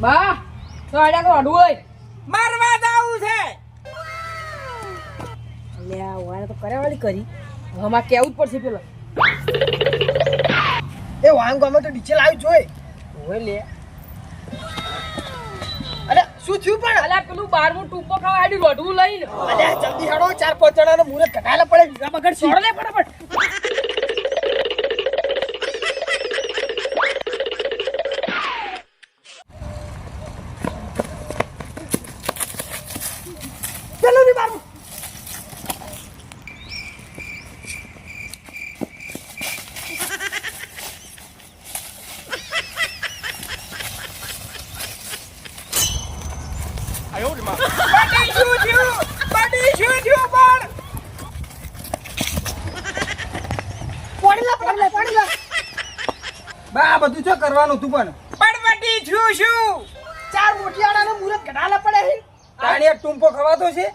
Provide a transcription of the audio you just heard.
બા તો આડા કો અડું હોય મારવા જાવું છે. લે આ વાને તો કરેવાળી કરી હમા કેવું જ પડશે પેલો એ વાંગ ગમે તો ડીચે લાવી જોઈ ઓય લે અરે શું થયું પણ અલા પેલું 12મું ટૂંપો ખાવા આડી રોડવું લઈને અરે જલ્દી હેડો 4-5 જણાનો મુરત કઢાયેલા પડે વિગા બગડ છોડ લે ફટાફટ ચલો ની બાબુ બડી શું થયું પણ પાડી લા બા આ બધું શું કરવાનું તું પણ બડી શું ચાર મોટિયાળાનો મુરત કઢાયેલા પડે છે તાણે એક ટૂંપો ખવાતો છે